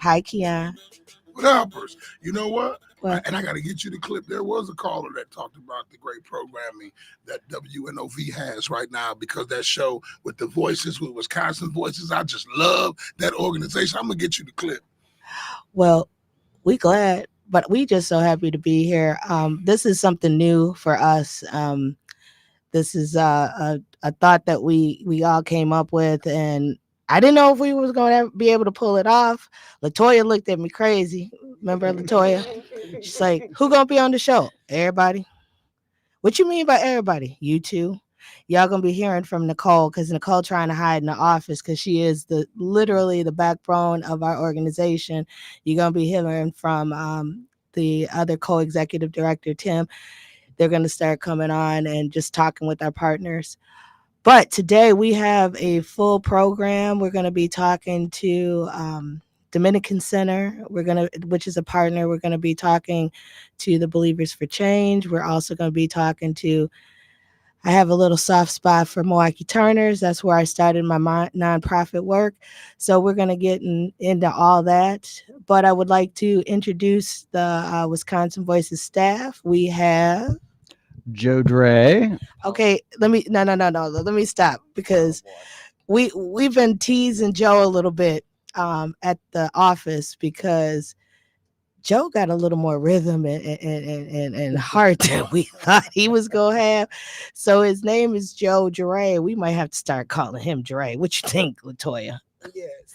Hi, Keon. What uppers? You know what? What? And I got to get you the clip. There was a caller that talked about the great programming that WNOV has right now because that show with the voices, with Wisconsin voices, I just love that organization. I'm going to get you the clip. Well, we glad, but we just so happy to be here. This is something new for us. This is a thought that we all came up with, and I didn't know if we was going to be able to pull it off. Latoya looked at me crazy. Remember Latoya? She's like, "Who gonna be on the show? Everybody." What you mean by everybody? You two. Y'all gonna be hearing from Nicole because Nicole trying to hide in the office because she is literally the backbone of our organization. You're gonna be hearing from the other co-executive director Tim. They're gonna start coming on and just talking with our partners. But today we have a full program. We're gonna be talking to Dominican Center. Which is a partner. We're gonna be talking to the Believers for Change. We're also gonna be talking to. I have a little soft spot for Milwaukee Turners. That's where I started my nonprofit work. So we're going to get into all that. But I would like to introduce the Wisconsin Voices staff. We have Joe Dre. Okay, let me no. Let me stop because we've been teasing Joe a little bit at the office because Joe got a little more rhythm and heart than we thought he was gonna have. So his name is Joe Dre. We might have to start calling him Dre. What you think, Latoya? Yes.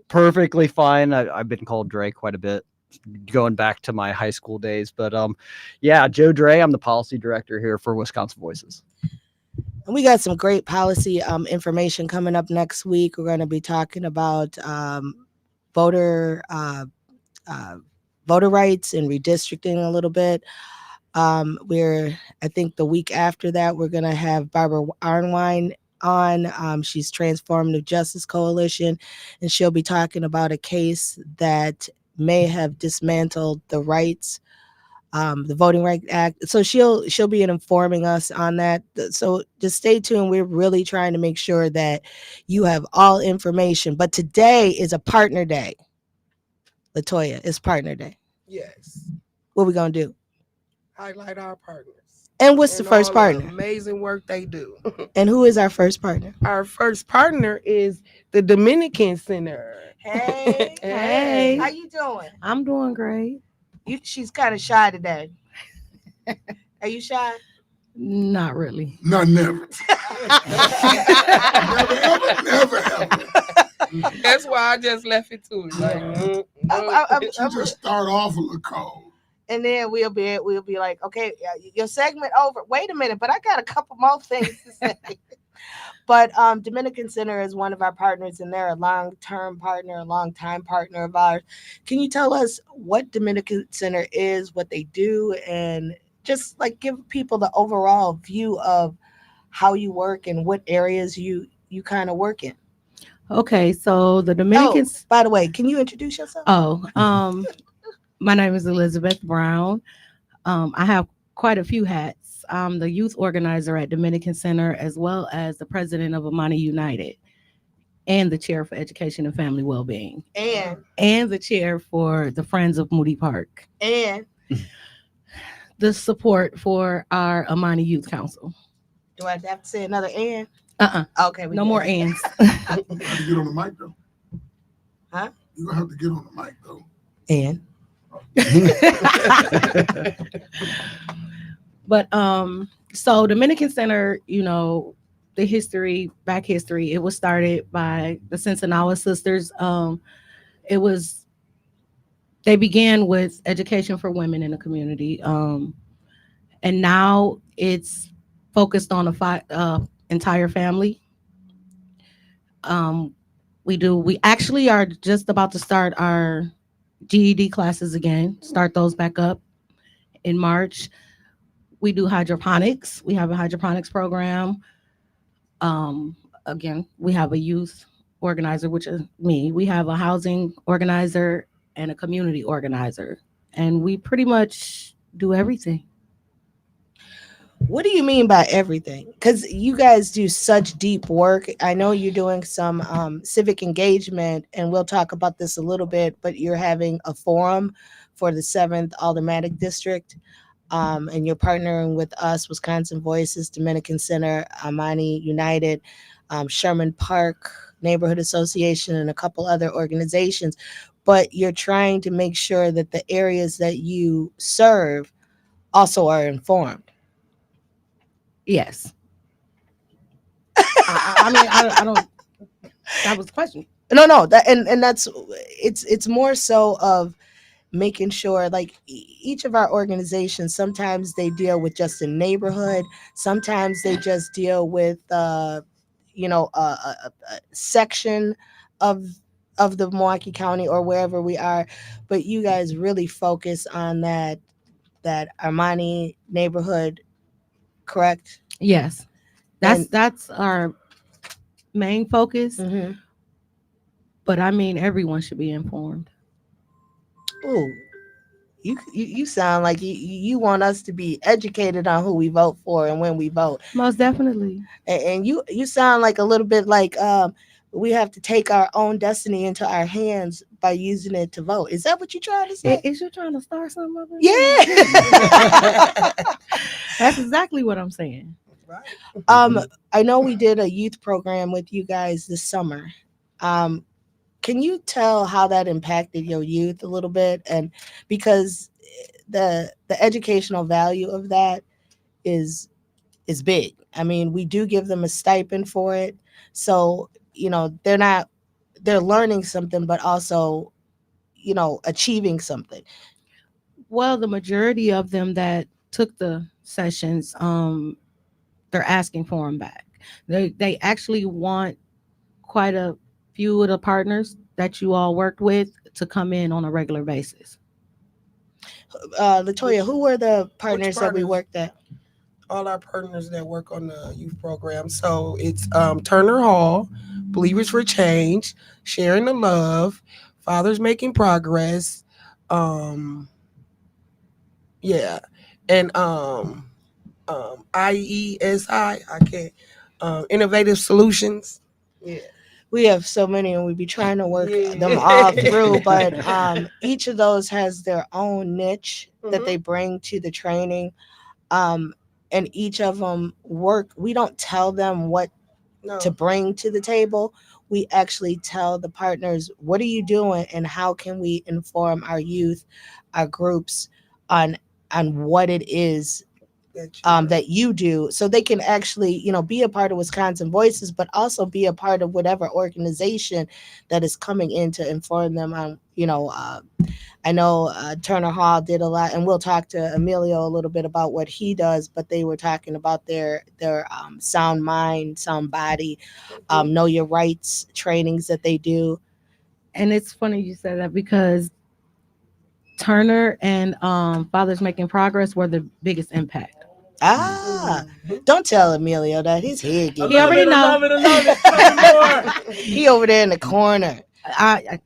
Perfectly fine. I've been called Dre quite a bit going back to my high school days. But yeah, Joe Dre, I'm the policy director here for Wisconsin Voices. And we got some great policy information coming up next week. We're going to be talking about voter rights and redistricting a little bit. I think the week after that, we're going to have Barbara Arnwine on. She's Transformative Justice Coalition, and she'll be talking about a case that may have dismantled the rights, the Voting Rights Act. So she'll be informing us on that. So just stay tuned. We're really trying to make sure that you have all information. But today is a partner day. Latoya, it's partner day. Yes. What we gonna do? Highlight our partners. And what's the first partner? Amazing work they do. And who is our first partner? Our first partner is the Dominican Center. Hey, Hey. how you doing? I'm doing great. She's kind of shy today. Are you shy? Not really. No, never. never, ever. That's why I just left it to her. You just start off a little cold. And then we'll be like, okay, your segment over. Wait a minute, but I got a couple more things to say. But Dominican Center is one of our partners, and they're a long-time partner of ours. Can you tell us what Dominican Center is, what they do, and just like give people the overall view of how you work and what areas you kind of work in? Okay, so the Dominicans. By the way, can you introduce yourself? My name is Elizabeth Brown. I have quite a few hats. I'm the youth organizer at Dominican Center, as well as the president of Amani United, and the chair for education and family well-being, and the chair for the Friends of Moody Park, and the support for our Amani Youth Council. Do I have to say another and? Okay. No more ands. You have to get on the mic though. Huh? You're gonna have to get on the mic though. And. But so Dominican Center, the history, it was started by the Sensabaugh sisters. They began with education for women in the community, and now it's focused on a entire family. We actually are just about to start our GED classes again, start those back up in March. We do hydroponics. We have a hydroponics program. Again, we have a youth organizer, which is me. We have a housing organizer and a community organizer. And we pretty much do everything. What do you mean by everything? Because you guys do such deep work. I know you're doing some civic engagement, and we'll talk about this a little bit, but you're having a forum for the 7th Aldermanic District, and you're partnering with us, Wisconsin Voices, Dominican Center, Amani United, Sherman Park Neighborhood Association, and a couple other organizations. But you're trying to make sure that the areas that you serve also are informed. Yes. I mean, I don't. That was the question. No, that and that's it's more so of making sure, like, each of our organizations, sometimes they deal with just a neighborhood, sometimes they just deal with a section of the Milwaukee County or wherever we are, but you guys really focus on that Armani neighborhood, correct? Yes, And that's our main focus. mhm. But I mean, everyone should be informed. Ooh, you sound like you want us to be educated on who we vote for and when we vote. Most definitely. And you sound like a little bit like we have to take our own destiny into our hands by using it to vote. Is that what you're trying to say? Is you trying to start something over here? Yeah. That's exactly what I'm saying. Right. um I know we did a youth program with you guys this summer. um can you tell how that impacted your youth a little bit? And because the educational value of that is big. I mean, we do give them a stipend for it. So, they're learning something, but also, achieving something. Well, the majority of them that took the sessions, they're asking for them back. They actually want quite a few of the partners that you all worked with to come in on a regular basis. Latoya, who were the Which partners that we partners? worked at? All our partners that work on the youth program. So it's Turner Hall, Believers for Change, Sharing the Love, Fathers Making Progress. Um, yeah, and IESI. I can't. Innovative Solutions. Yeah. We have so many, and we be trying to work them all Yeah. through, but each of those has their own niche that Mhm. they bring to the training. um, and each of them work. We don't tell them what to No. bring to the table. We actually tell the partners, what are you doing and how can we inform our youth, our groups, on what it is That you do. that you do, so they can actually, be a part of Wisconsin Voices, but also be a part of whatever organization that is coming in to inform them on, I know Turner Hall did a lot, and we'll talk to Emilio a little bit about what he does. But they were talking about their sound mind, sound body, Mhm. know your rights trainings that they do. And it's funny you said that because Turner and Fathers Making Progress were the biggest impact. Ah, Mhm. don't tell Emilio that his head I getting He love big. already it. I know. love it. I love it. Tell me more. He over there in the corner. I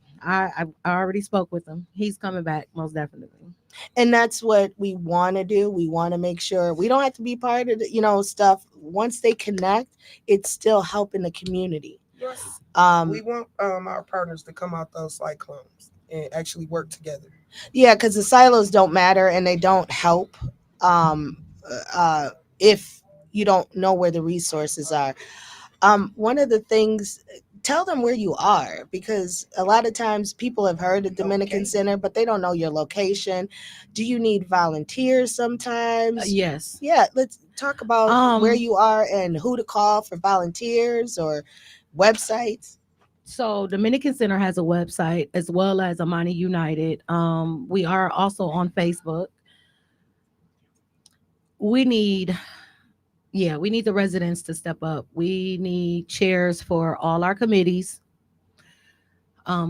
already spoke with him. He's coming back most definitely. And that's what we want to do. We want to make sure we don't have to be part of the, stuff. Once they connect, it's still helping the community. Yes. We um want our partners to come out those cyclones and actually work together. yeah, because the silos don't matter and they don't help um if you don't know where the resources are. One of the things, tell them where you are, because a lot of times people have heard the Dominican Okay. Center, but they don't know your location. Do you need volunteers sometimes? Yes. Yeah, let's talk about where Um. you are and who to call for volunteers or websites. So Dominican Center has a website as well as Amani United. We are also on Facebook. We need, yeah, we need the residents to step up. We need chairs for all our committees.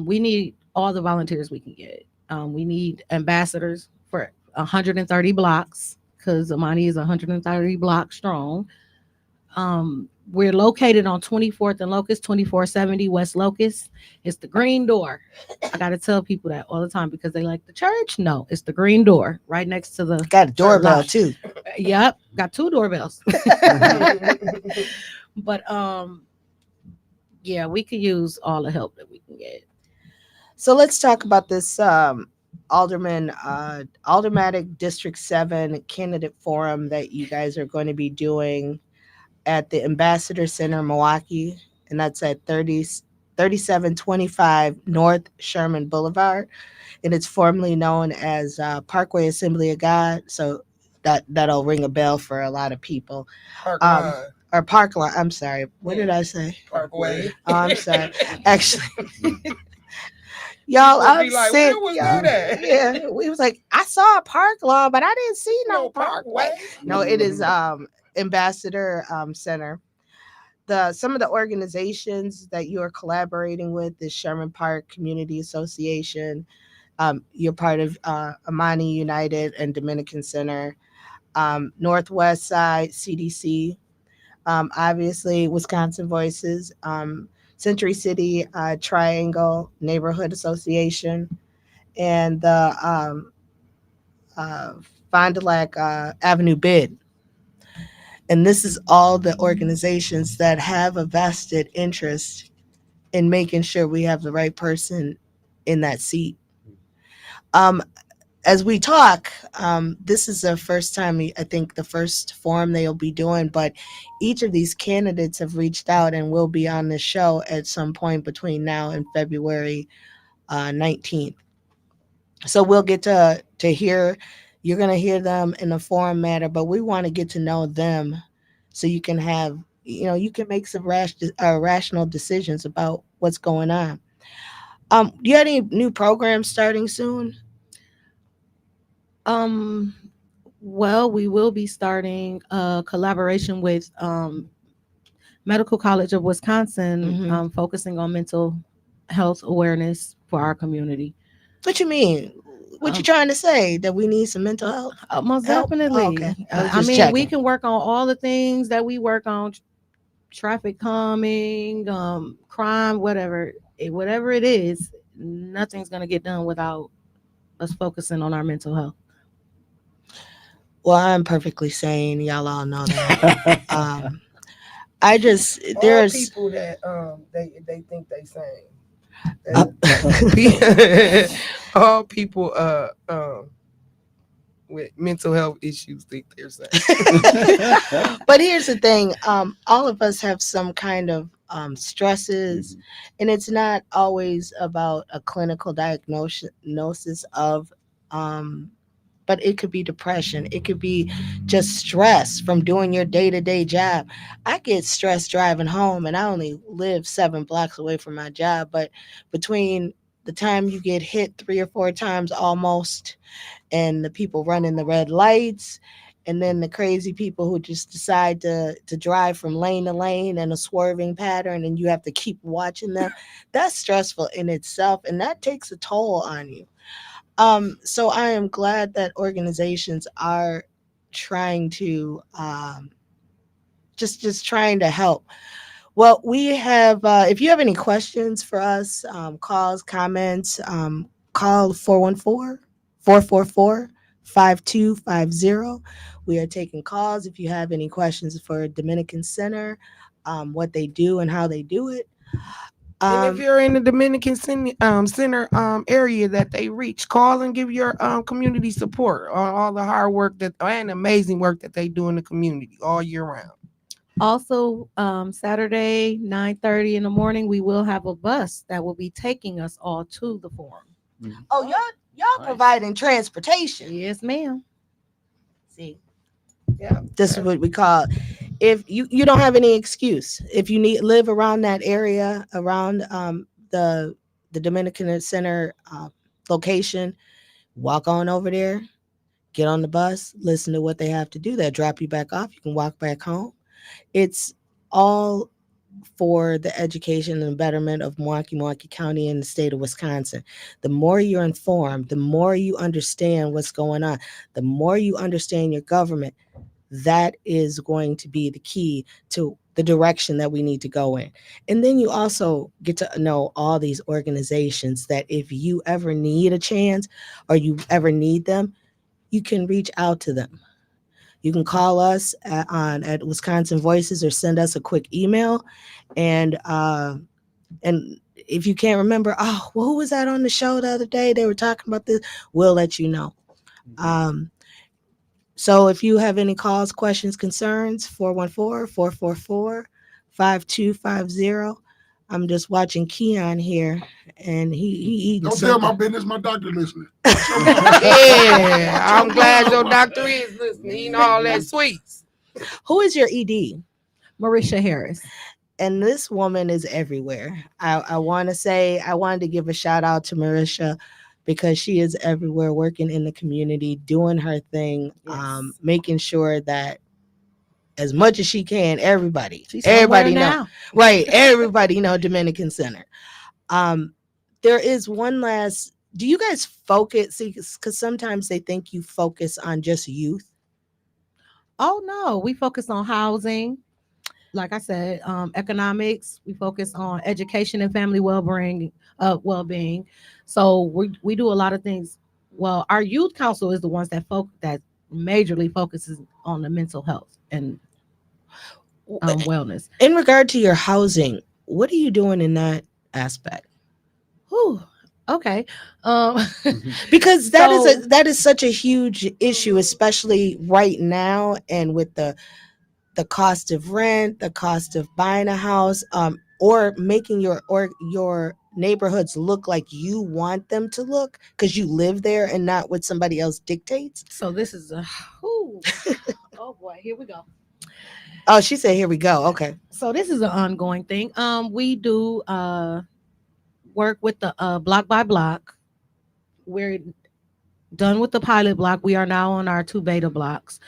We need all the volunteers we can get. We need ambassadors for 130 blocks because Amani is 130 blocks strong. We're located on 24th and Locust, 2470 West Locust. It's the green door. I got to tell people that all the time because they like the church. No, it's the green door right next to the Got a doorbell lot. too. Yep, got two doorbells. But yeah, we could use all the help that we can get. So let's talk about this Aldermanic District 7 candidate forum that you guys are going to be doing at the Ambassador Center, Milwaukee, and that's at 3725 North Sherman Boulevard, and it's formerly known as Parkway Assembly of God. So that'll ring a bell for a lot of people. Park Um, line. or Parkline. I'm sorry. What did I say? Parkway. Oh, I'm sorry. Actually, y'all, People I'm be like, sick. where was Y'all. that at? Yeah, we was like, I saw a park lawn, but I didn't see no No parkway. Parkway. No, it is Ambassador Center. Some of the organizations that you are collaborating with is Sherman Park Community Association. You're part of Amani United and Dominican Center, Northwest Side CDC, obviously Wisconsin Voices, Century City Triangle Neighborhood Association, and the uh, Fond du Lac Avenue Bid. And this is all the organizations that have a vested interest in making sure we have the right person in that seat. Um, as we talk, this is the first time, I think, the first forum they'll be doing, but each of these candidates have reached out and will be on the show at some point between now and February 19th. So we'll get to hear, you're going to hear them in a forum matter, but we want to get to know them so you can have, you can make some rational decisions about what's going on. Do you have any new programs starting soon? Um, well, we will be starting a collaboration with Medical College of Wisconsin, Mhm. focusing on mental health awareness for our community. What you mean? What you Um, trying to say? That we need some mental health Most help? Oh, okay. definitely. I was I just mean, we checking. can work on all the things that we work on: traffic calming, crime, whatever it is. Nothing's gonna get done without us focusing on our mental health. Well, I'm perfectly sane. Y'all all know that. I just All there's people that they think they sane. uh, All people with mental health issues think they're sane. but here's the thing. All of us have some kind of stresses, and it's not always about a clinical diagnosis of but it could be depression. It could be just stress from doing your day to day job. I get stressed driving home, and I only live 7 blocks away from my job. But between the time you get hit 3 or 4 times almost, and the people running the red lights, and then the crazy people who just decide to drive from lane to lane in a swerving pattern, and you have to keep watching them, that's stressful in itself, and that takes a toll on you. So I am glad that organizations are trying to just trying to help. Well, we have if you have any questions for us, calls, comments, call 414-444-5250. We are taking calls if you have any questions for Dominican Center, what they do and how they do it. And if you're in the Dominican Center area that they reach, call and give your community support on all the hard work that and amazing work that they do in the community all year round. Also, Saturday, 9:30 in the morning, we will have a bus that will be taking us all to the forum. Oh, y'all Nice. providing transportation. Yes, ma'am. See, Yeah, this is what we call, if you don't have any excuse, if you live around that area, around the Dominican Center location, walk on over there, get on the bus, listen to what they have to do. They'll drop you back off. You can walk back home. It's all for the education and betterment of Milwaukee County and the state of Wisconsin. The more you're informed, the more you understand what's going on, the more you understand your government, that is going to be the key to the direction that we need to go in. And then you also get to know all these organizations that if you ever need a chance or you ever need them, you can reach out to them. You can call us at Wisconsin Voices or send us a quick email. And if you can't remember, oh, well, who was that on the show the other day? They were talking about this. We'll let you know. Um, so if you have any calls, questions, concerns, 414-444-5250. I'm just watching Keon here, and he eating Don't tell my something. business. My doctor listening. Yeah, I'm glad your doctor is listening. Eating all that sweets. Who is your ED? Marisha Harris. And this woman is everywhere. I want to say, I wanted to give a shout out to Marisha because she is everywhere, working in the community, doing her thing, Yes. making sure that as much as she can, She's everybody somewhere know, now. right? Everybody know Dominican Center. There is one last. Do you guys focus? See, because sometimes they think you focus on just youth. Oh no, we focus on housing. Like I said, economics. We focus on education and family well-being. Well-being. So we do a lot of things. Well, our youth council is the ones that majorly focuses on the mental health and wellness. In regard to your housing, what are you doing in that aspect? Whew. Okay. Um, Because So- that is such a huge issue, especially right now, and with the cost of rent, the cost of buying a house, or making your neighborhoods look like you want them to look because you live there and not what somebody else dictates. So this is a. Whew. Oh boy, here we go. Oh, she said, "Here we go." Okay. So this is an ongoing thing. We do work with the block by block. We're done with the pilot block. We are now on our two beta blocks.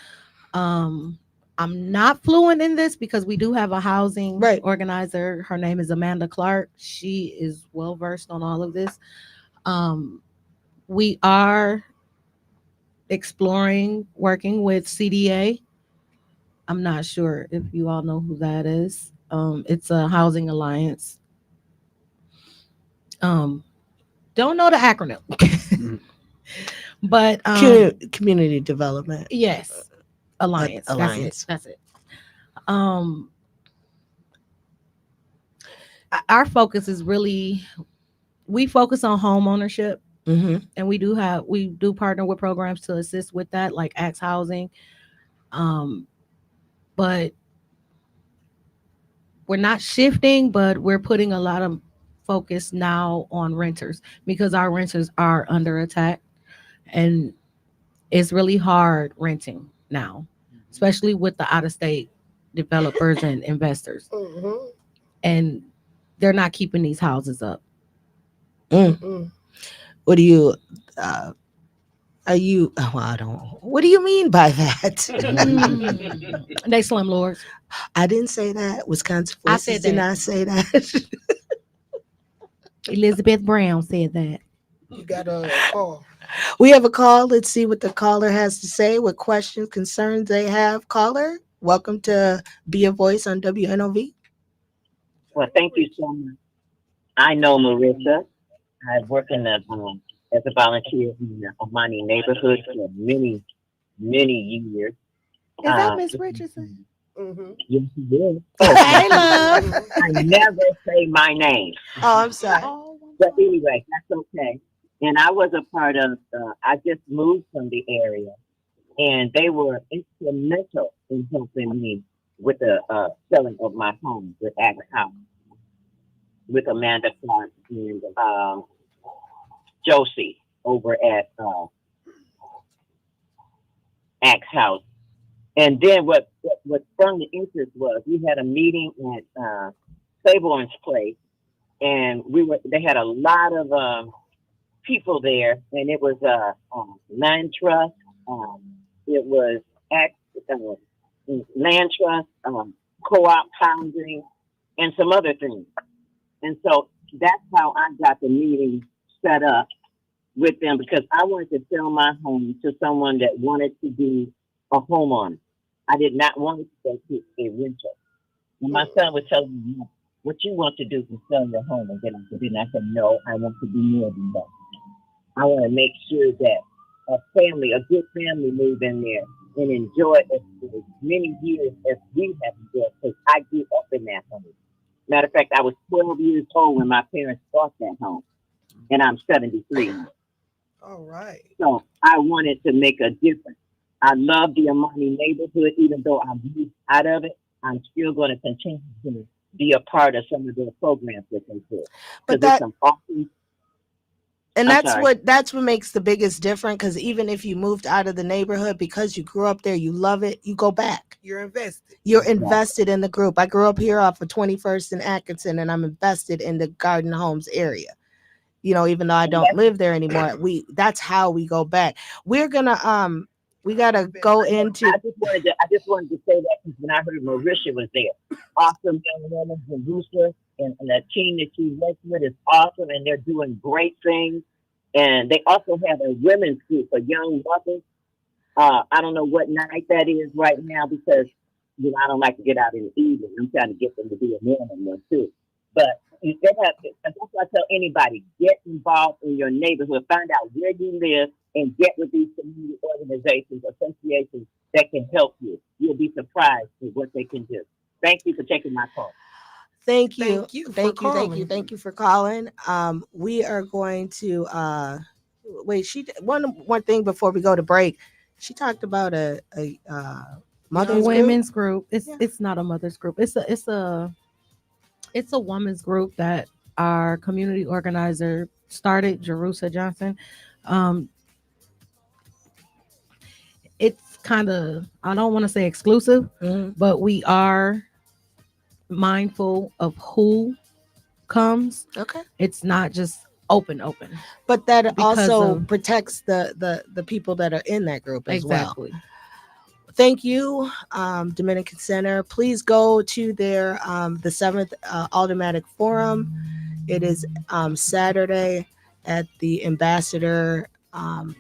I'm not fluent in this because we do have a housing Right. organizer. Her name is Amanda Clark. She is well versed on all of this. We are exploring working with CDA. I'm not sure if you all know who that is. It's a housing alliance. Don't know the acronym, but Community development yes, alliance. alliance. That's it. Um, our focus is really we focus on home ownership, Mm-hmm. and we do partner with programs to assist with that, like Axe Housing. But we're not shifting, but we're putting a lot of focus now on renters because our renters are under attack, and it's really hard renting now, especially with the out of state developers and investors, Mhm. and they're not keeping these houses up. What do you? Are you? Oh, I don't. What do you mean by that? They slumlords. I didn't say that. Wisconsin I Voices said did that. not say that. Elizabeth Brown said that. You got a call. We have a call. Let's see what the caller has to say, what questions, concerns they have. Caller, welcome to Be a Voice on WNOV. Well, thank you so much. I know Marissa. I work in the as a volunteer in the Omani neighborhood for many, many years. Is that Miss Richardson? Mhm. Yes, you did. Hey, love. I never say my name, Oh, I'm sorry. Oh, but anyway, that's okay. And I was a part of. I just moved from the area, and they were instrumental in helping me with the selling of my home with Axe House, with Amanda Clark and Josie over at Axe House. And then what sprung the interest was we had a meeting at Claiborne's place, and they had a lot of people there, and it was land trust, it was Axe land trust, co-op housing, and some other things. And so that's how I got the meeting set up with them because I wanted to sell my home to someone that wanted to be a homeowner. I did not want to go to a rental. And my son was telling me, "Mom, what you want to do is sell your home and get out the business." I said, no, I want to do more than that. I want to make sure that a family, a good family, move in there and enjoy it as many years as we have enjoyed. Because I grew up in that home. Matter of fact, I was 12 years old when my parents bought that home, and I'm 73 now. All right. So I wanted to make a difference. I love the Amani neighborhood, even though I'm moved out of it. I'm still going to continue to be a part of some of their programs that they do But because there's that some awesome. and I'm that's sorry. what makes the biggest difference, because even if you moved out of the neighborhood because you grew up there, you love it, you go back. You're invested. You're Exactly. invested in the group. I grew up here off of 21st and Atkinson, and I'm invested in the Garden Homes area. Even though I And don't that's live there anymore, that's how we go back. We're gonna we gotta go into. I just wanted to say that because when I heard Marisha was there, awesome young woman, from Rooster, and the team that she works with is awesome, and they're doing great things. And they also have a women's group for young mothers. I don't know what night that is right now because I don't like to get out in the evening. I'm trying to get them to be a morning one too. But they have. That's why I tell anybody: get involved in your neighborhood. Find out where you live and get with these community organizations, associations that can help you. You'll be surprised at what they can do. Thank you for taking my call. Thank you, Thank you for thank you, thank you, calling. thank you for calling. We are going to wait. One thing before we go to break. She talked about a A mother's group. women's group. It's Yeah. it's not a mother's group. It's a woman's group that our community organizer started, Jerusa Johnson. Um, it's kind of, I don't want to say exclusive, Mhm. but we are mindful of who comes. Okay. It's not just open But that because also of protects the people that are in that group as well. exactly. Thank you, Dominican Center. Please go to their the seventh Aldermatic Forum. It is Saturday at the Ambassador. I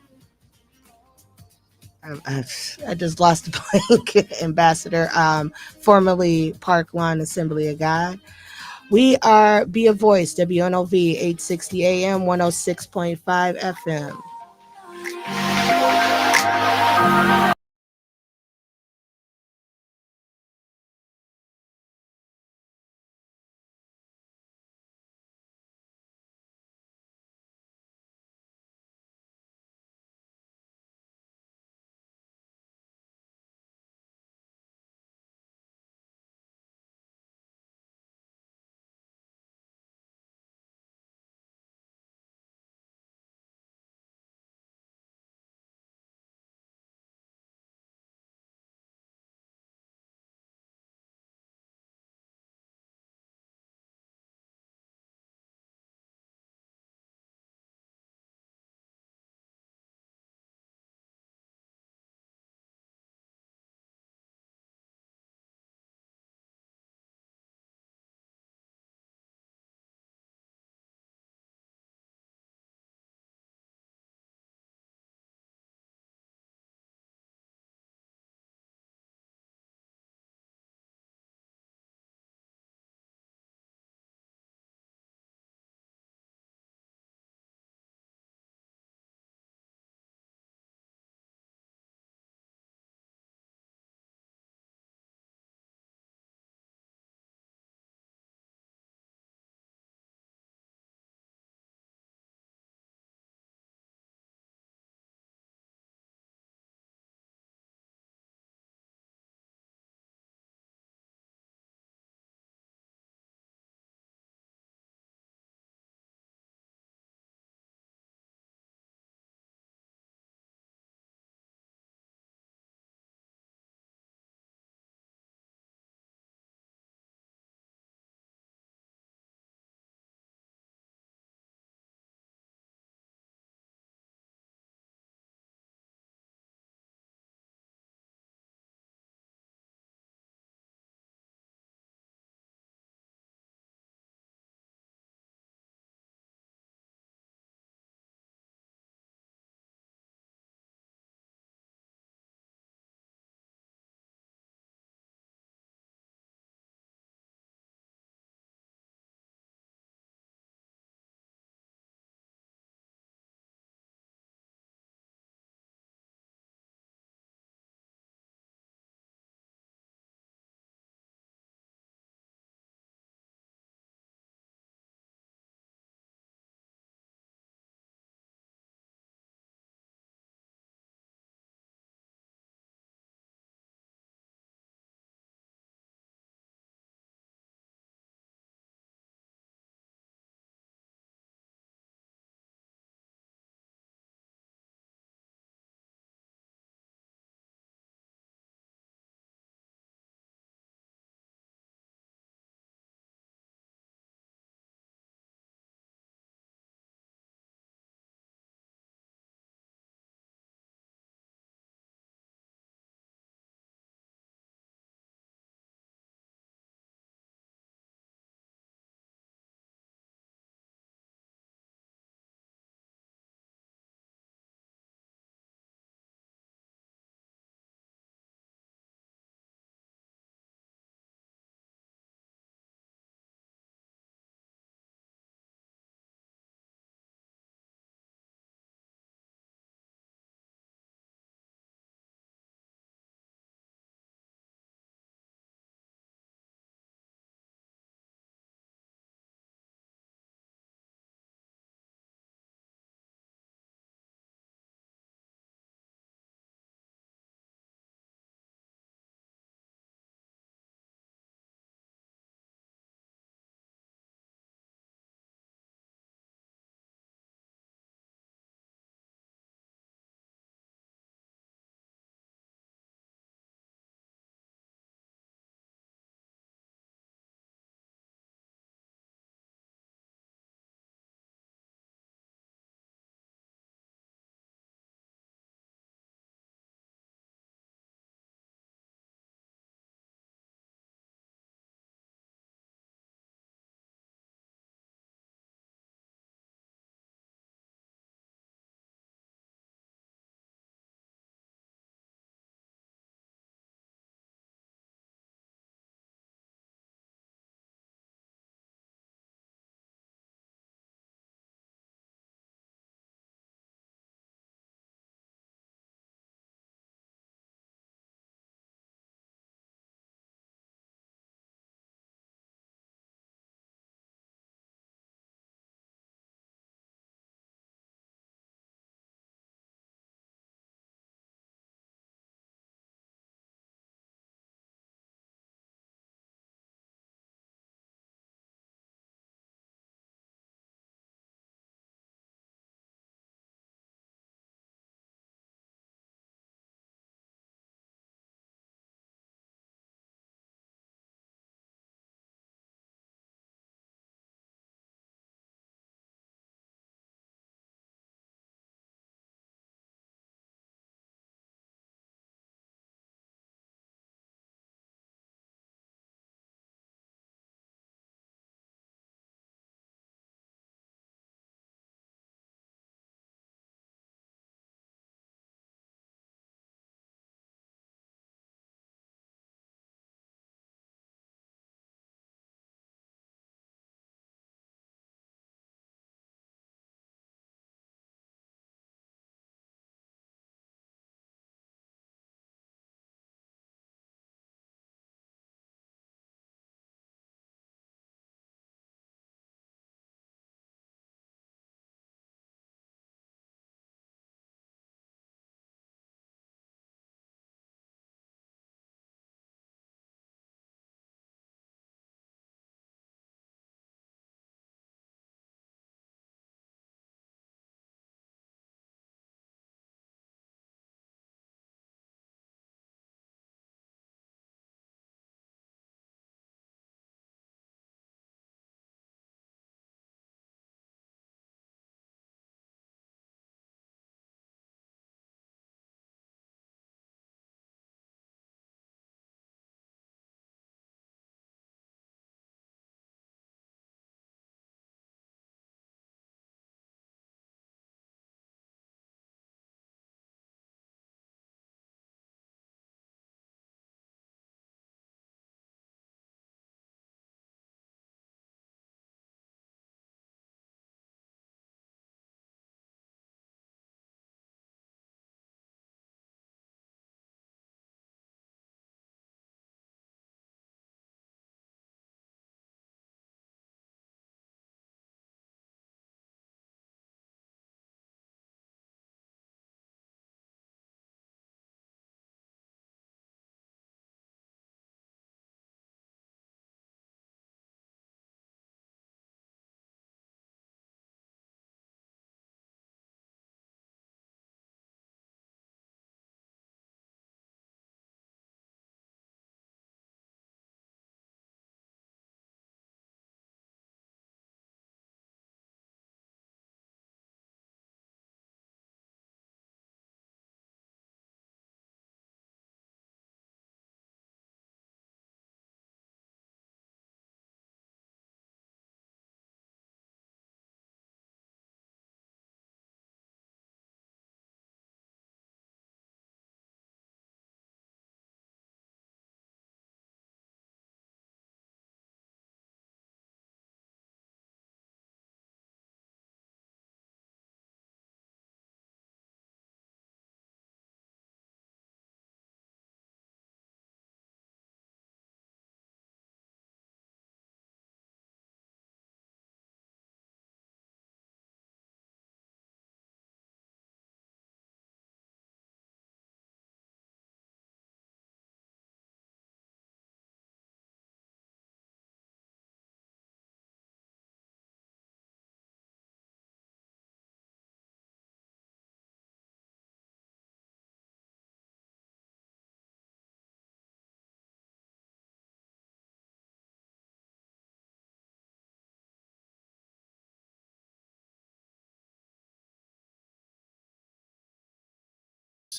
just lost the blank. Ambassador, formerly Park Lawn Assembly of God. We are Be a Voice, WNOV 860 AM, 106.5 FM.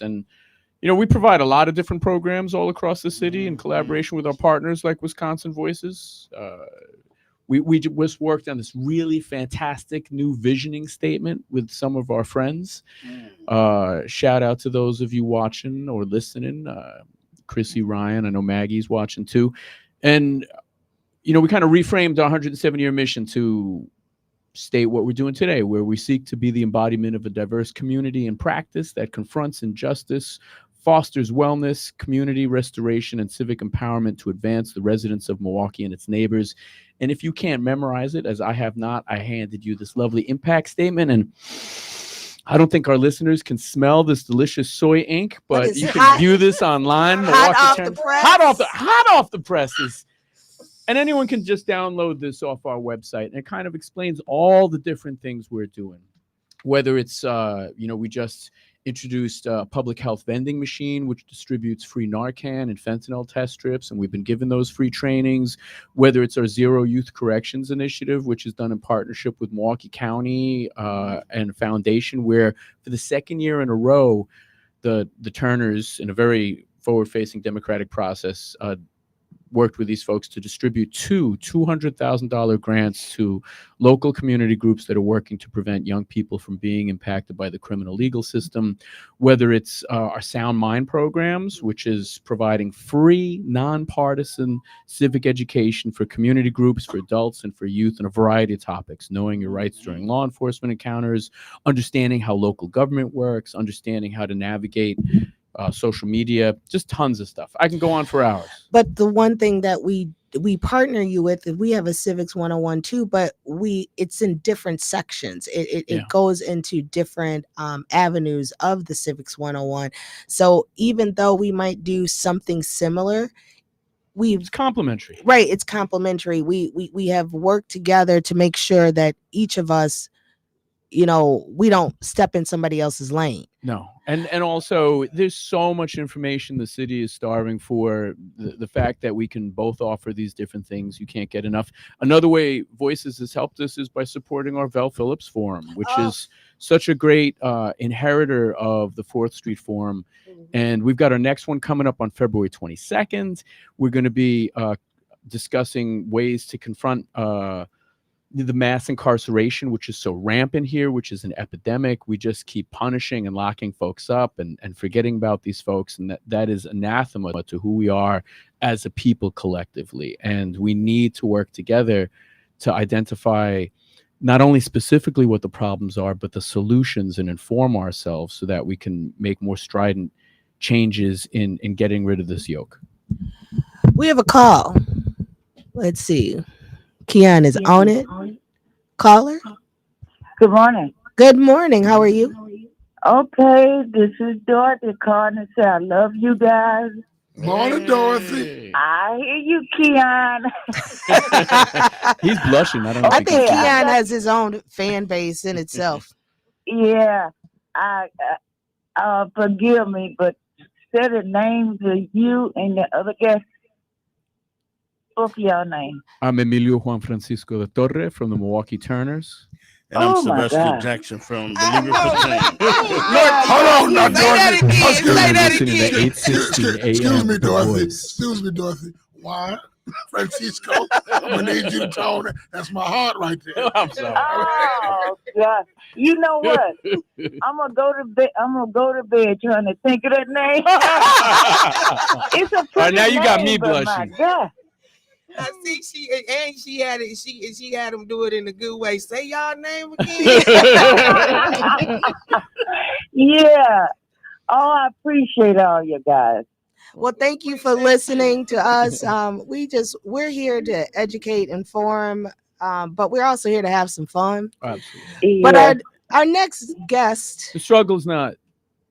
And we provide a lot of different programs all across the city in collaboration with our partners like Wisconsin Voices. We just worked on this really fantastic new visioning statement with some of our friends. Shout out to those of you watching or listening. Chrissy, Ryan, I know Maggie's watching too. And, we kind of reframed our 107-year mission to state what we're doing today, where we seek to be the embodiment of a diverse community in practice that confronts injustice, fosters wellness, community restoration, and civic empowerment to advance the residents of Milwaukee and its neighbors. And if you can't memorize it, as I have not, I handed you this lovely impact statement. And I don't think our listeners can smell this delicious soy ink, but you can view this online. Hot off the press. Hot off the presses. And anyone can just download this off our website. And it kind of explains all the different things we're doing. Whether it's, we just introduced a public health vending machine, which distributes free Narcan and fentanyl test strips. And we've been given those free trainings. Whether it's our Zero Youth Corrections Initiative, which is done in partnership with Milwaukee County and a foundation, where for the second year in a row, the Turners, in a very forward-facing democratic process, worked with these folks to distribute two $200,000 grants to local community groups that are working to prevent young people from being impacted by the criminal legal system. Whether it's our Sound Mind programs, which is providing free, nonpartisan civic education for community groups, for adults, and for youth on a variety of topics: knowing your rights during law enforcement encounters, understanding how local government works, understanding how to navigate social media, just tons of stuff. I can go on for hours. But the one thing that we partner you with, we have a Civics 101 too, but it's in different sections. It goes into different avenues of the Civics 101. So even though we might do something similar, it's complementary. Right, it's complementary. We have worked together to make sure that each of us, we don't step in somebody else's lane. No. And also, there's so much information the city is starving for. The fact that we can both offer these different things, you can't get enough. Another way Voices has helped us is by supporting our Vel Phillips Forum, which is such a great inheritor of the 4th Street Forum. And we've got our next one coming up on February 22nd. We're going to be discussing ways to confront the mass incarceration, which is so rampant here, which is an epidemic. We just keep punishing and locking folks up and forgetting about these folks. And that is anathema to who we are as a people collectively. And we need to work together to identify not only specifically what the problems are, but the solutions, and inform ourselves so that we can make more strident changes in getting rid of this yoke. We have a call. Let's see. Keon is on it. Caller. Good morning. Good morning. How are you? Okay, this is Dorothy calling to say I love you guys. Morning, Dorothy. I hear you, Keon. He's blushing. I think Keon has his own fan base in itself. Yeah, forgive me, but say the names of you and the other guests. Both your name. I'm Emilio Juan Francisco de Torre from the Milwaukee Turners. And I'm Sylvester Jackson from Believers for Change. Hold on, now, Dorothy. Say that again. Excuse me, Dorothy. Excuse me, Dorothy. Why? Francisco, I'm gonna need you to tone it. That's my heart right there. I'm sorry. Oh God! You know what? I'm gonna go to bed. Trying to think of that name. It's a pretty right, now you got me name, blushing. My God. I see she had it. She had him do it in a good way. Say y'all name again. Yeah. Oh, I appreciate all you guys. Well, thank you for listening to us. We're here to educate, inform, but we're also here to have some fun. Absolutely. But our next guest, the struggle's not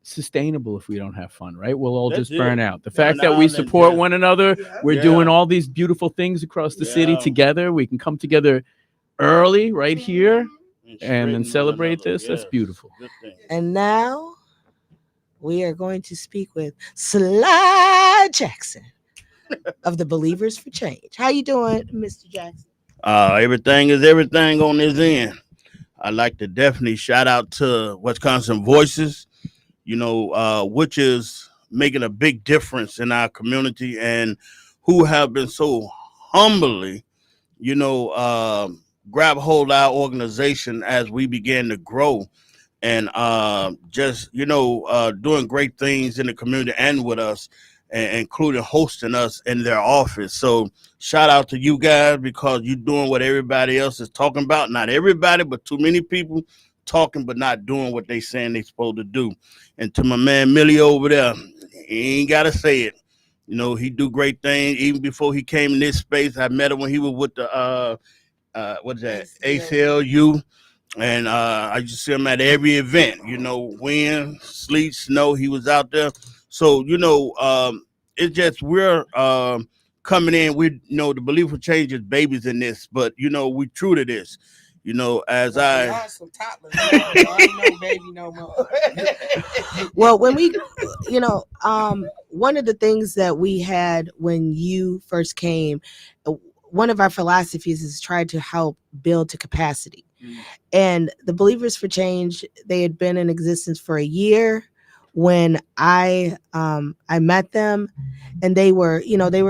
sustainable if we don't have fun, right? We'll all just burn out. The No, fact that no, we then, support yeah. one another, we're doing all these beautiful things across the city together. We can come together early right here and then celebrate this. That's beautiful. and now we are going to speak with Sly Jackson of the Believers for Change. How you doing, Mr. Jackson? Everything is everything on this end. I'd like to definitely shout out to Wisconsin Voices. which is making a big difference in our community, and who have been so humbly, you know, grab hold of our organization as we began to grow, and just doing great things in the community and with us, and including hosting us in their office. So shout out to you guys, because you're doing what everybody else is talking about. Not everybody, but too many people talking but not doing what they saying they supposed to do. And to my man Millie over there, he ain't gotta say it. He do great things. Even before he came in this space, I met him when he was with the what is that, ACLU, and I used to see him at every event. Wind, sleet, snow, he was out there. So it's just we're coming in. We the belief for change is babies in this, but we true to this. As I Some toddlers. I ain't no baby no more. Well, when we, one of the things that we had when you first came, one of our philosophies is try to help build to capacity. And the Believers for Change, they had been in existence for a year when I met them, and they were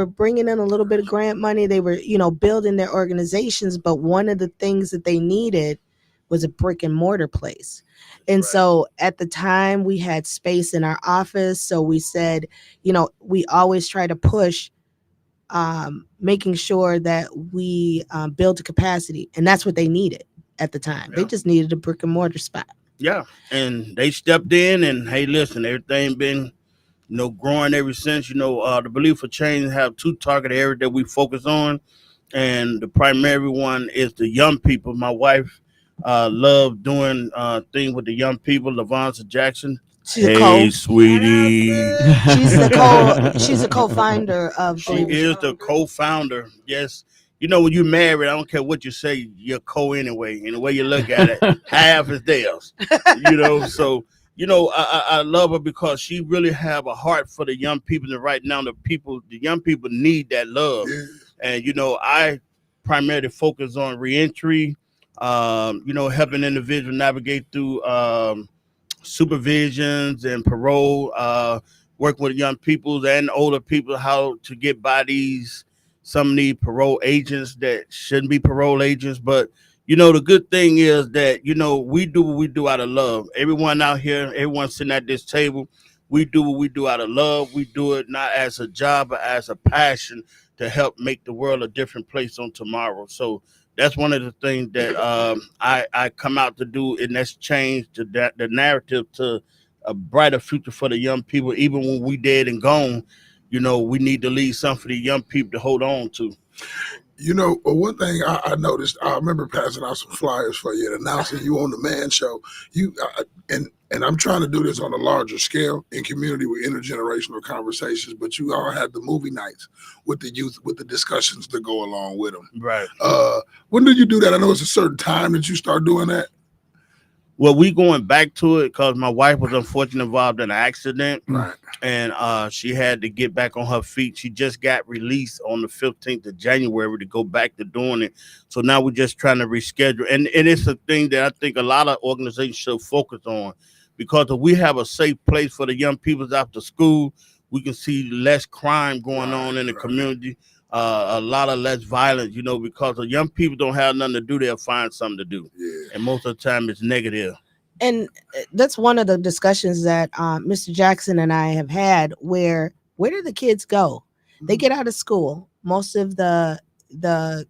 bringing in a little bit of grant money. They were building their organizations, but one of the things that they needed was a brick and mortar place. And so at the time we had space in our office, so we said, we always try to push making sure that we build to capacity, and that's what they needed at the time. They just needed a brick and mortar spot. Yeah, and they stepped in, and hey, listen, everything been growing ever since. The Belief for Change have two target areas that we focus on, and the primary one is the young people. My wife loved doing things with the young people. Lavonza Jackson. She's Hey, sweetie. She's a co-founder of She Believers. is the co-founder. Yes. When you're married, I don't care what you say, you're co anyway. And the way you look at it, half is theirs. So I love her because she really have a heart for the young people. And right now, the young people need that love. And I primarily focus on reentry, helping individuals navigate through supervisions and parole, working with young people and older people how to get by these some of these parole agents that shouldn't be parole agents. But the good thing is that we do what we do out of love. Everyone out here, everyone sitting at this table, we do what we do out of love. We do it not as a job, but as a passion to help make the world a different place on tomorrow. So that's one of the things that I come out to do, and that's change the narrative to a brighter future for the young people. Even when we dead and gone, we need to leave something for the young people to hold on to. One thing I noticed, I remember passing out some flyers for you and announcing you on the Man Show. And I'm trying to do this on a larger scale in community with intergenerational conversations, but you all had the movie nights with the youth, with the discussions that go along with them. Right. When did you do that? I know it's a certain time that you start doing that. Well, we going back to it because my wife was unfortunately involved in an accident, right? And she had to get back on her feet. She just got released on the 15th of January to go back to doing it. So now we're just trying to reschedule, and it's a thing that I think a lot of organizations should focus on, because if we have a safe place for the young people after school, we can see less crime going on in the community. A lot of less violence, because the young people don't have nothing to do, they'll find something to do. Yeah. And most of the time it's negative. And that's one of the discussions that Mr. Jackson and I have had, where do the kids go? They get out of school. Most of the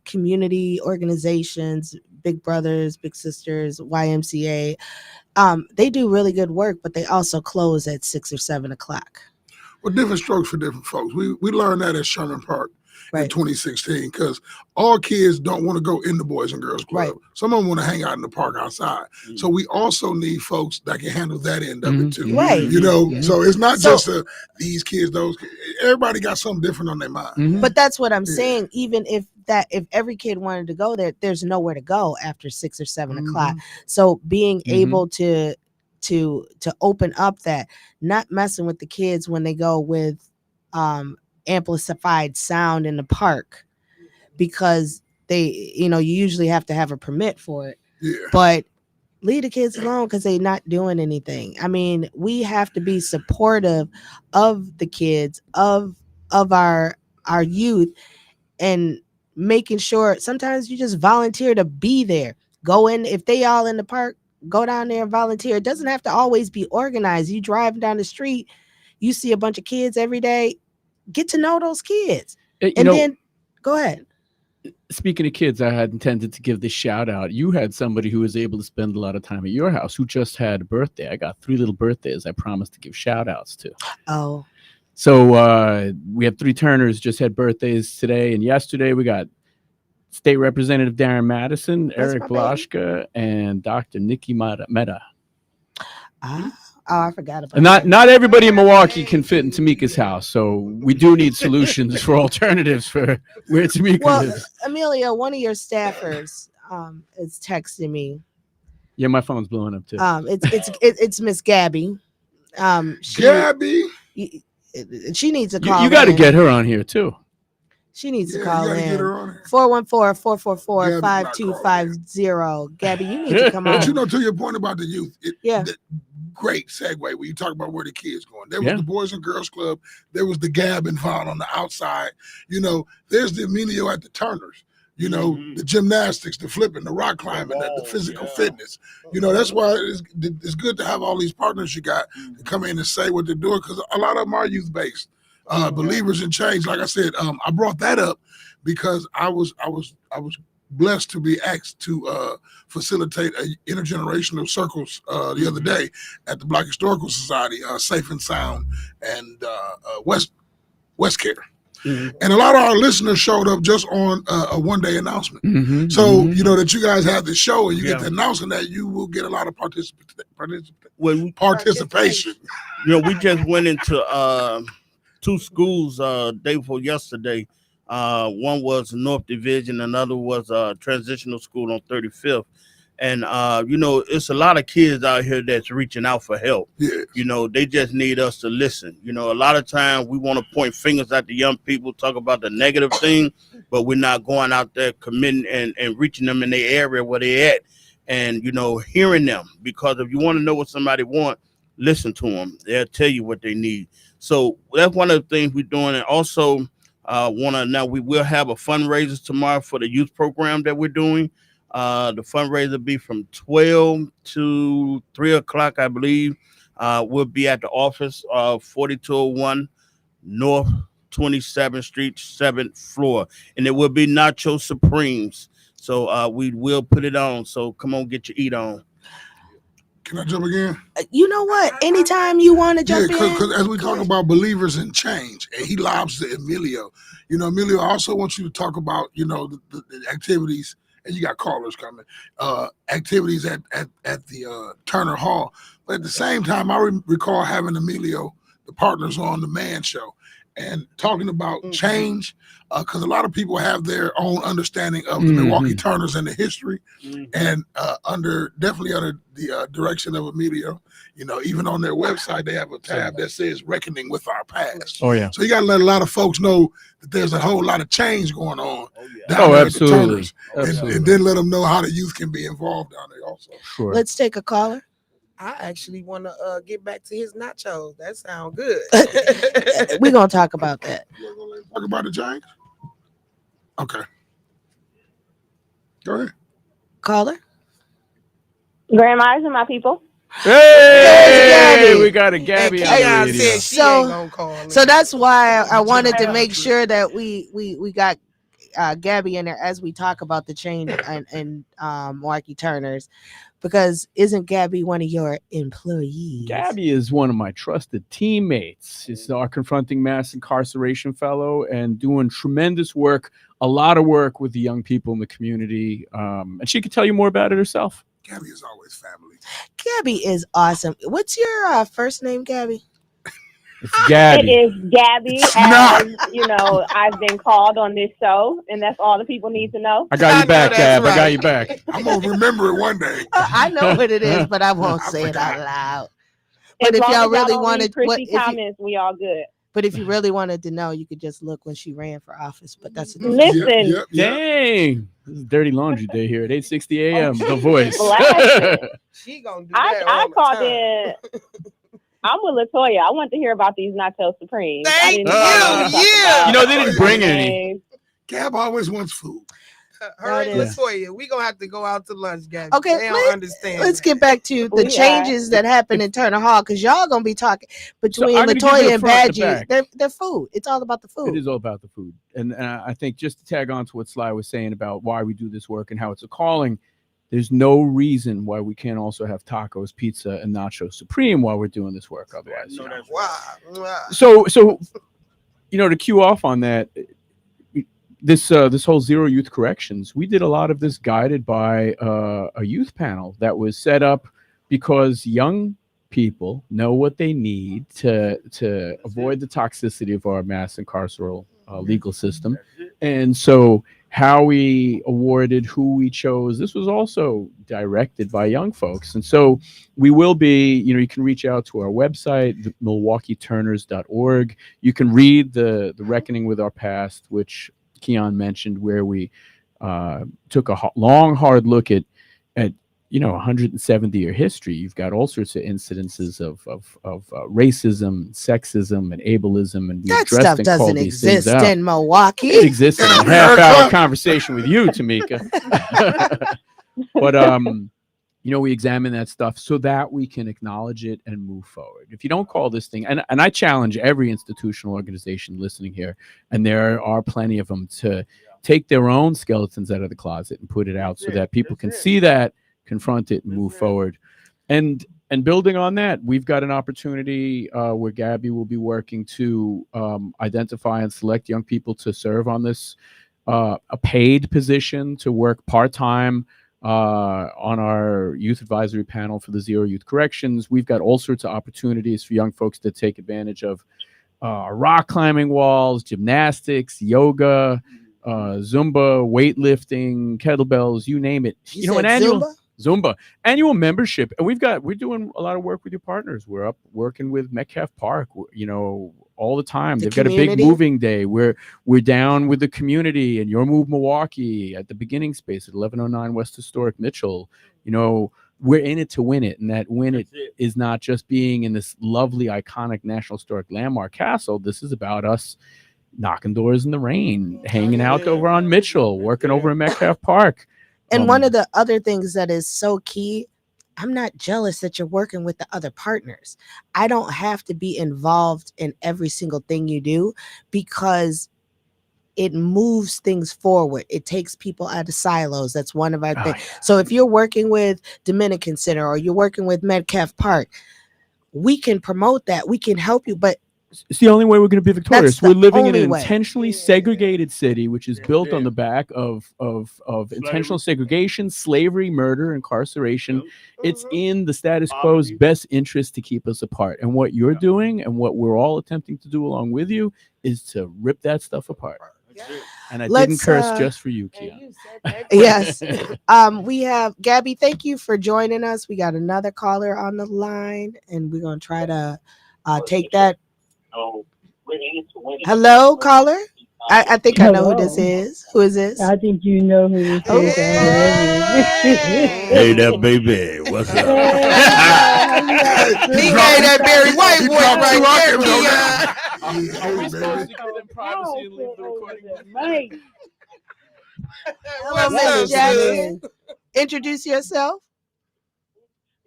community organizations, Big Brothers, Big Sisters, YMCA, they do really good work, but they also close at 6 or 7 o'clock. Well, different strokes for different folks. We learned that at Sherman Park. Right. In 2016, because all kids don't want to go in the Boys and Girls Club. Right. Some of them want to hang out in the park outside. Mm-hmm. So we also need folks that can handle that end of it too. Right. So it's not just these kids, those kids. Everybody got something different on their mind. Mm-hmm. But that's what I'm saying. Even if every kid wanted to go there, there's nowhere to go after 6 or 7 o'clock. So being able to open up that, not messing with the kids when they go with amplified sound in the park, because they you usually have to have a permit for it. Yeah. But leave the kids alone because they're not doing anything. I mean, we have to be supportive of the kids, of our youth, and making sure sometimes you just volunteer to be there. Go in if they all in the park, go down there and volunteer. It doesn't have to always be organized. You driving down the street, you see a bunch of kids every day, get to know those kids. And then go ahead. Speaking of kids, I had intended to give this shout out. You had somebody who was able to spend a lot of time at your house who just had a birthday. I got 3 little birthdays I promised to give shout outs to. Oh. So we have 3 Turners just had birthdays today and yesterday. We got State Representative Darren Madison, Eric Blaschka, and Dr. Nikki Mehta. I forgot about And not everybody in Milwaukee can fit in Tamika's house, so we do need solutions for alternatives for where Tamika lives. Amelia, one of your staffers is texting me. Yeah, my phone's blowing up too. It's Miss Gabby. Gabby, she needs to call. You got to get her on here too. She needs to call in. 414-444-5250. Gabby, you need to come on. But to your point about the youth, great segue when you talk about where the kids going. There was the Boys and Girls Club. There was the Gab involved on the outside. There's the Emilio at the Turners. The gymnastics, the flipping, the rock climbing, the physical fitness. That's why it's good to have all these partners you got to come in and say what they're doing, because a lot of them are youth-based. Believers in Change, like I said, I brought that up because I was blessed to be asked to facilitate intergenerational circles the other day at the Black Historical Society, Safe and Sound, and West Care. Mm-hmm. And a lot of our listeners showed up just on a one-day announcement. Mm-hmm. So, that you guys have the show and you get the announcement that you will get a lot of participation. We just went into 2 schools day before yesterday. One was North Division, another was transitional school on 35th. And, it's a lot of kids out here that's reaching out for help. Yes. They just need us to listen. A lot of times we want to point fingers at the young people, talk about the negative thing, but we're not going out there committing and reaching them in their area where they're at and, hearing them. Because if you want to know what somebody wants, listen to them. They'll tell you what they need. So that's one of the things we're doing. And also we will have a fundraiser tomorrow for the youth program that we're doing. The fundraiser will be from 12 to 3 o'clock, I believe. We'll be at the office of 4201 North 27th Street, 7th floor. And it will be Nacho Supremes. So we will put it on. So come on, get your eat on. Can I jump again? You know what? Anytime you want to jump in. Because as we talk about believers in change, and he lobs to Emilio. Emilio, I also want you to talk about, the activities, and you got callers coming, activities at the Turner Hall. But at the same time, I recall having Emilio, the partners on the Man Show, and talking about change, because a lot of people have their own understanding of the Milwaukee Turners and the history, and definitely under the direction of Emilio. Even on their website, they have a tab that says "Reckoning with Our Past." Oh yeah. So you got to let a lot of folks know that there's a whole lot of change going on. Absolutely. And then let them know how the youth can be involved down there also. Sure. Let's take a caller. I actually want to get back to his nachos. That sounds good. We're going to talk about that. Talk about the change? Okay. Go ahead. Caller. Grandmas and my people. Hey, we got a Gabby on the radio. So that's why I wanted to make sure that we got Gabby in there as we talk about the change and Milwaukee Turners, because isn't Gabby one of your employees? Gabby is one of my trusted teammates. She's our Confronting Mass Incarceration Fellow and doing tremendous work, a lot of work with the young people in the community. And she could tell you more about it herself. Gabby is always family. Gabby is awesome. What's your first name, Gabby? It's Gabby. It is Gabby, as I've been called on this show, and that's all the people need to know. I got you back, Gab. Right. I got you back. I'm gonna remember it one day. I know what it is, but I won't say it out loud. But if y'all really wanted, comments, we all good. But if you really wanted to know, you could just look when she ran for office. But that's a different Listen, Yep. Dang, this is dirty laundry day here at 8:60 a.m. The Voice. blasting. She gonna do I that all the called time. in. I'm with Latoya. I want to hear about these nacho supremes. I Thank didn't you. hear y'all talk Yeah. about You know, they didn't bring any. names. Gab always wants food. Her and That is- Latoya, we gonna have to go out to lunch, Gabby. Okay, They don't understand. Let's get back to the We are. changes that happened in Turner Hall because y'all gonna be talking between I'm gonna give you Latoya the and front, the Badgie. back. They're food. It's all about the It food. is all about the food. And I think just to tag on to what Sly was saying about why we do this work and how it's a calling, there's no reason why we can't also have tacos, pizza, and nacho supreme while we're doing this work. Otherwise, No, that's Wow. so to cue off on that, this whole Zero Youth Corrections, we did a lot of this guided by a youth panel that was set up because young people know what they need to avoid the toxicity of our mass incarceral legal system. And so how we awarded, who we chose, this was also directed by young folks. And so we will be, you can reach out to our website, milwaukeeturners.org. You can read the Reckoning with Our Past, which Keon mentioned, where we took a long, hard look at 170-year history. You've got all sorts of incidences of racism, sexism, and ableism, and we That addressed stuff and called doesn't these things exist out. in Milwaukee. It exists in a half-hour conversation with you, Tamika. But we examine that stuff so that we can acknowledge it and move forward. If you don't call this thing, and I challenge every institutional organization listening here, and there are plenty of them, to take their own skeletons out of the closet and put it out so that people can see that, confront it, and move forward. And building on that, we've got an opportunity where Gabby will be working to identify and select young people to serve on this a paid position to work part-time on our youth advisory panel for the Zero Youth Corrections. We've got all sorts of opportunities for young folks to take advantage of rock climbing walls, gymnastics, yoga, Zumba, weightlifting, kettlebells, you name it. You an said annual Zumba? annual membership. And we're doing a lot of work with your partners. We're up working with Metcalf Park, all the time. They've got a big moving day. We're down with the community and Your Move Milwaukee at the beginning space at 1109 West Historic Mitchell. We're in it to win it. And that win it is not just being in this lovely, iconic National Historic Landmark castle. This is about us knocking doors in the rain, hanging out over on Mitchell, working over in Metcalf Park. And one of the other things that is so key, I'm not jealous that you're working with the other partners. I don't have to be involved in every single thing you do because it moves things forward. It takes people out of silos. That's one of our things. yeah. So if you're working with Dominican Center or you're working with Metcalf Park, we can promote that. We can help you, but it's the only way we're going to be victorious. the We're living in only an way. intentionally segregated city, which is built on the back of intentional segregation, slavery, murder, incarceration. It's in the status quo's best interest to keep us apart. And what you're doing and what we're all attempting to do along with you is to rip that stuff apart. And I didn't curse just for you, Keon. Yes. We have Gabby. Thank you for joining us. We got another caller on the line, and we're gonna try to take that. Hello, caller. I think I know who this is. Who is this? I think you know who this is already. Hey, that baby. What's up? He gave that Barry White voice right there, Keon. Are we supposed to give them privacy and leave the recording? Hello, Miss Jackson. Introduce yourself.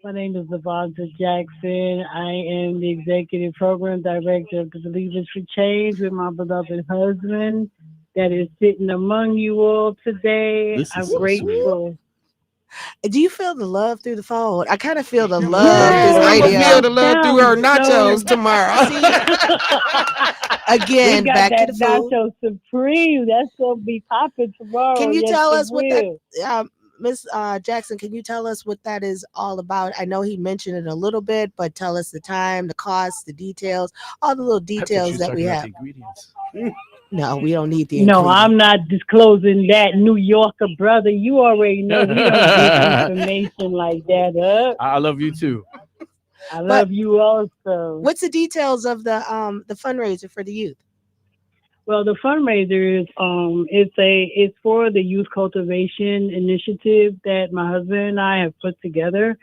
My name is Lavonda Jackson. I am the Executive Program Director of the Believers for Change with my beloved husband that is sitting among you all today. I'm so grateful. Do you feel the love through the phone? I kind of feel the love Yes, through the I'm radio. gonna feel the love through her nachos So- tomorrow. Again, we got back that to the food. nacho supreme. That's gonna be popping tomorrow. Can you Yes, tell it us what will. that, Miss Jackson? Can you tell us what that is all about? I know he mentioned it a little bit, but tell us the time, the cost, the details, all the little details that we have. No, we don't need the. No, ingredients. I'm not disclosing that, New Yorker brother. You already know we don't give information like that up. I love you too. I But love you also. what's the details of the fundraiser for the youth? Well, the fundraiser is it's for the youth cultivation initiative that my husband and I have put together,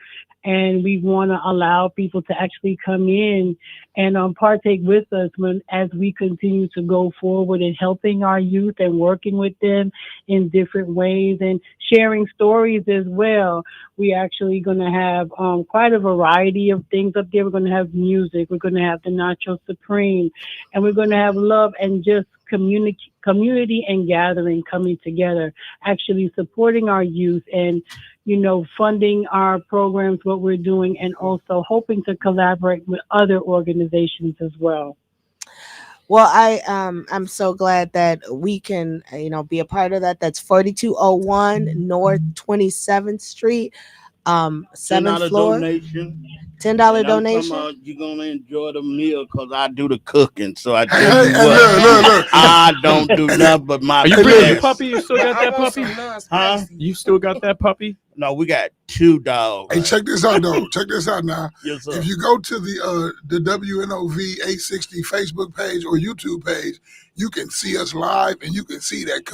and we want to allow people to actually come in and partake with us when as we continue to go forward in helping our youth and working with them in different ways and sharing stories as well. We actually going to have quite a variety of things up there. We're going to have music. We're going to have the Nacho Supreme, and we're going to have love and just community and gathering coming together, actually supporting our youth and funding our programs, what we're doing, and also hoping to collaborate with other organizations as well. Well, I'm so glad that we can be a part of that. That's 4201 North 27th Street, seventh $10 floor. donation. $10 And I'm talking donation. about you're gonna enjoy the meal because I do the cooking. So I Hey, tell hey, you hey, what, look. I don't do nothing but my Are you Hey, bringing the look. best. puppy? You still got that puppy? Huh? You still got that puppy? No, we got 2 dogs. Hey, check this out though. Check this out now. Yes, sir. If you go to the WNOV 860 Facebook page or YouTube page, you can see us live, and you can see that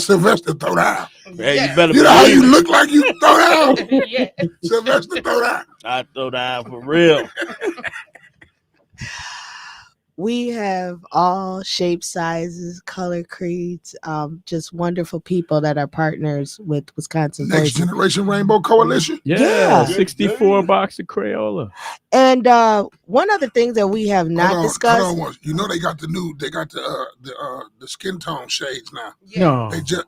Sylvester throw down. Hey, you better You know how you believe it. look like you throw down? Sylvester throw down. I throw down for real. We have all shapes, sizes, color creeds, just wonderful people that are partners with Wisconsin Next Voices. Generation Rainbow Coalition. Yeah, Yeah. 64 box of Crayola. And one other thing that we have not discussed. Hold on once. You know they got the skin tone shades now. No, They just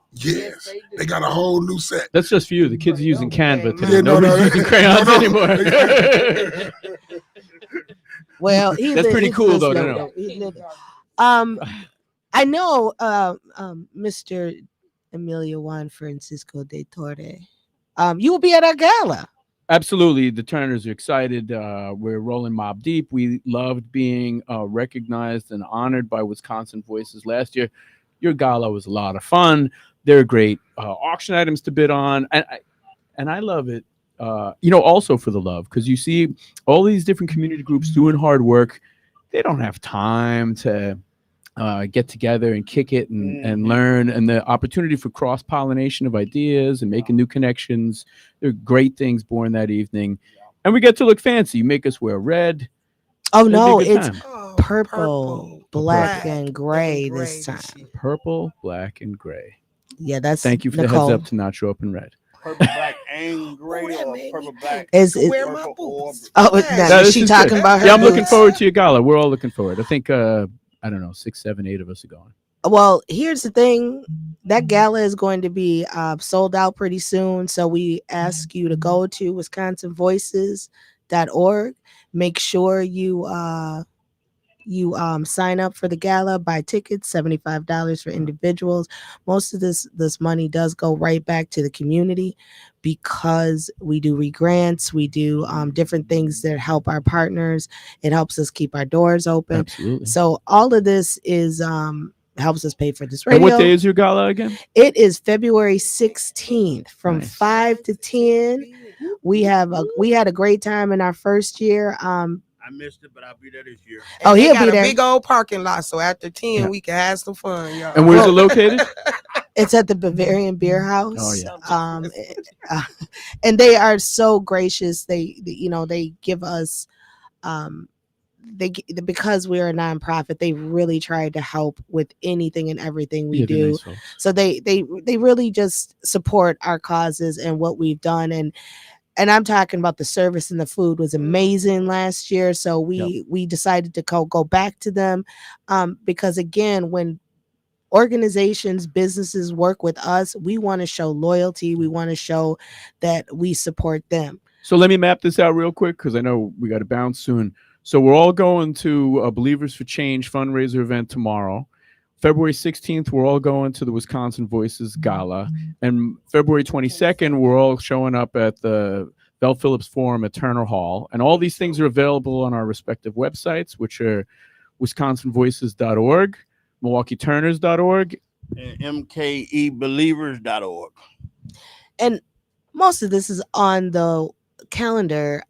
they got a whole new set. that's just for you. The kids are using Canva today. Yeah, no, Nobody's using crayons anymore. Well, That's pretty cool, though, to know. I know Mr. Emilio Juan Francisco de Torre. You will be at our gala. Absolutely. The Turners are excited. We're rolling mob deep. We loved being recognized and honored by Wisconsin Voices last year. Your gala was a lot of fun. There are great auction items to bid on. And I love it, also for the love, because you see all these different community groups doing hard work. They don't have time to get together and kick it and learn, and the opportunity for cross-pollination of ideas and making new connections. There are great things born that evening, and we get to look fancy. You make us wear red. Oh It'll be a no, good it's time. purple, black, and gray this time. Purple, black, and gray. Yeah, that's Thank you for Nicole. the heads up to not show up in red. Purple, black, and gray, or purple, black, Wear my boots. Oh, now, No, is this she is talking good. about her Yeah, I'm looking boots? forward to your gala. We're all looking forward. I think I don't know, 6, 7, 8 of us are going. Well, here's the thing. That gala is going to be sold out pretty soon. So we ask you to go to wisconsinvoices.org. Make sure you sign up for the gala, buy tickets, $75 for individuals. Most of this money does go right back to the community because we do re-grants, we do different things that help our partners. It helps us keep our doors open. Absolutely. So all of this is helps us pay for this radio. And what day is your gala again? It is February 16th from Nice. 5 to 10. We had a great time in our first year. I missed it, but I'll be there this year. Oh, They he'll got be a there. big old parking lot, so after 10, Yeah. we can have some fun, y'all. And where's it located? It's at the Bavarian Beer House. Oh, yeah. And they are so gracious. They give us because we're a nonprofit, they really try to help with anything and everything we Yeah, they're do. nice folks. So they really just support our causes and what we've done. And I'm talking about the service and the food was amazing last year. So we decided to go back to them because again, when organizations, businesses work with us, we want to show loyalty. We want to show that we support them. So let me map this out real quick because I know we got to bounce soon. So we're all going to a Believers for Change fundraiser event tomorrow. February 16th, we're all going to the Wisconsin Voices Gala. And February 22nd, we're all showing up at the Bell Phillips Forum at Turner Hall. And all these things are available on our respective websites, which are wisconsinvoices.org, milwaukeeturners.org, And mkebelievers.org. And most of this is on the calendar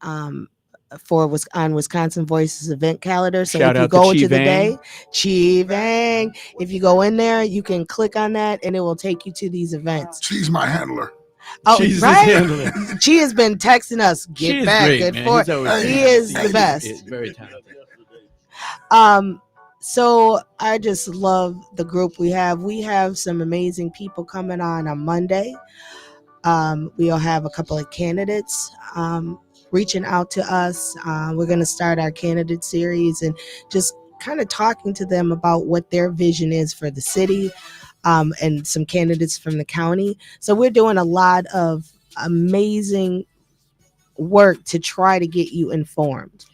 for on Wisconsin Voices event calendar. So Shout if you out to go Chi to the Vang. day, Chi Vang, if you go in there, you can click on that and it will take you to these events. She's my handler. Oh, She's his right. handler. She has been texting us. She Get is back, great, good man. for. He's always He been- is he's the best. very talented. So I just love the group we have. We have some amazing people coming on Monday. We'll have a couple of candidates reaching out to us. We're going to start our candidate series and just kind of talking to them about what their vision is for the city, and some candidates from the county. So we're doing a lot of amazing work to try to get you informed.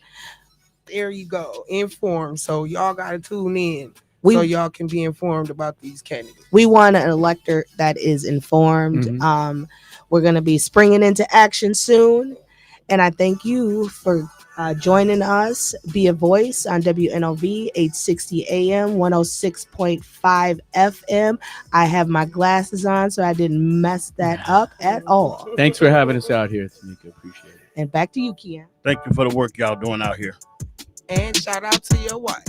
There you go, informed. So y'all gotta tune in We so y'all can be informed about these candidates. we want an elector that is informed. Mhm. We're going to be springing into action soon, and I thank you for joining us. Be a voice on WNOV 860 AM 106.5 FM. I have my glasses on, so I didn't mess that up at all. Thanks for having us out here, Tanika. Appreciate it. And back to you, Kian. Thank you for the work y'all doing out here. And shout out to your wife.